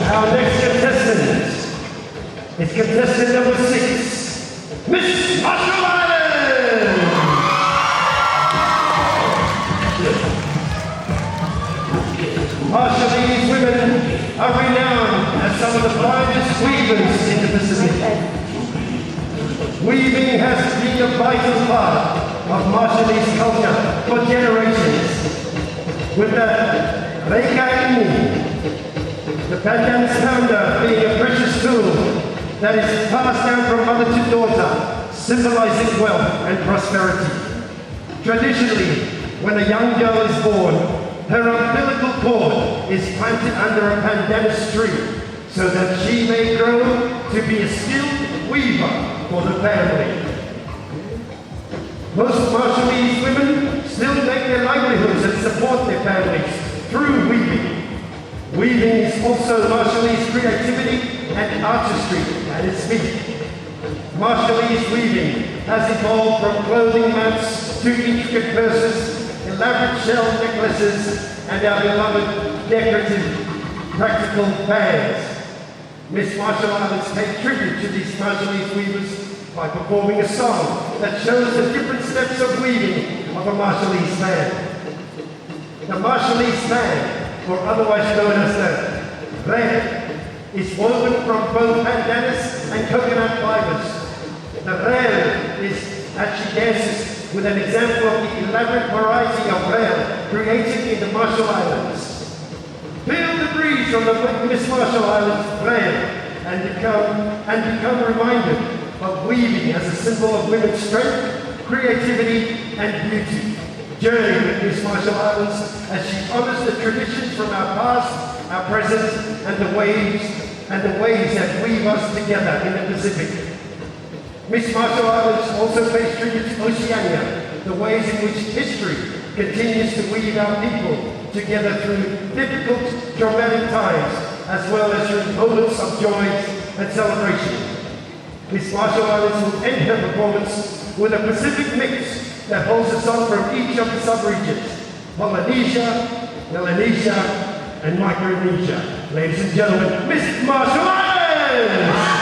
Our next contestant is contestant number 6, Miss Marshall Island! Marshallese women are renowned as some of the finest weavers in the Pacific. Weaving has been a vital part of Marshallese culture for generations. With the Reikaini, the Pageant's founder being a precious tool that is passed down from mother to daughter, symbolizing wealth and prosperity. Traditionally, when a young girl is born, her umbilical cord is planted under a pandanus tree so that she may grow to be a skilled weaver for the family. Most Marshallese women still make their livelihoods and support their families through weaving. Weaving is also Marshallese creativity and artistry at its peak. Marshallese weaving has evolved from clothing mats to intricate purses, elaborate shell necklaces, and our beloved decorative practical bags. Miss Marshall Islands take tribute to these Marshallese weavers by performing a song that shows the different steps of weaving of a Marshallese fan. The Marshallese fan, or otherwise known as the rere, is woven from both pandanus and coconut fibers. The rere is as she dances with an example of the elaborate variety of rere created in the Marshall Islands. Feel the breeze from the Miss Marshall Islands rere and become reminded of weaving as a symbol of women's strength, creativity, and beauty. Journey with Miss Marshall Islands as she honors the traditions from our past, our present, and the ways that weave us together in the Pacific. Miss Marshall Islands also pays tribute to Oceania, the ways in which history continues to weave our people together through difficult, traumatic times, as well as through moments of joy and celebration. Miss Marshall Islands will end her performance with a Pacific mix that holds a song from each of the sub-regions: Polynesia, Melanesia, and Micronesia. Ladies and gentlemen, Miss Marshall Islands!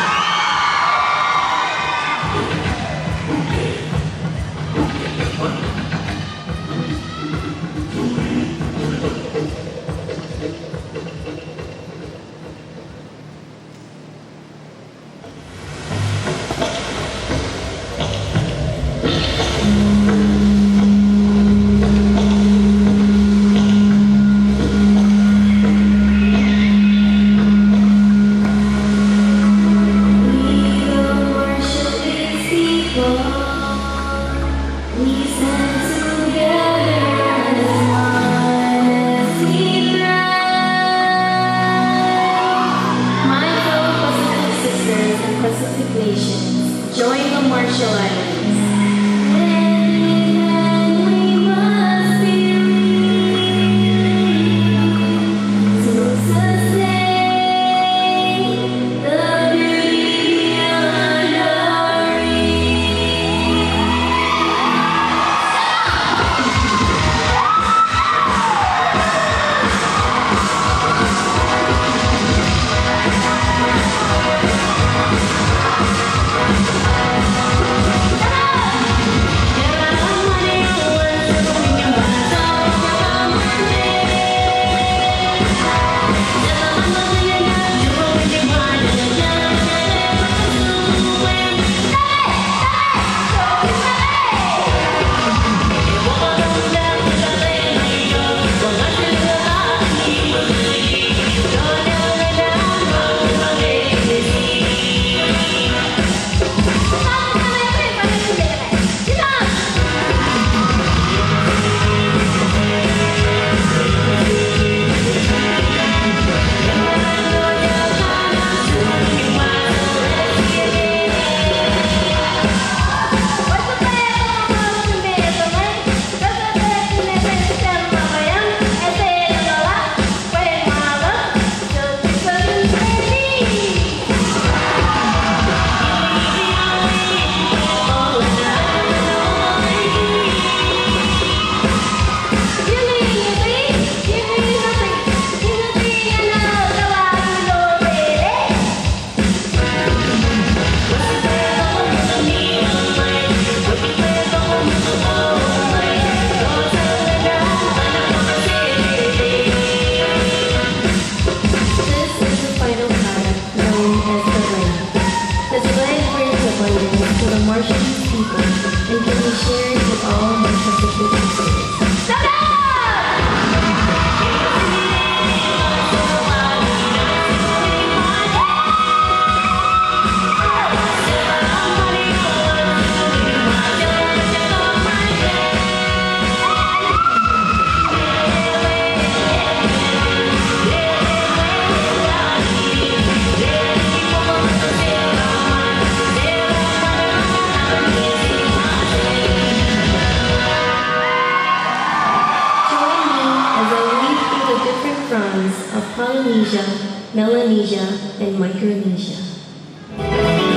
Melanesia, and Micronesia.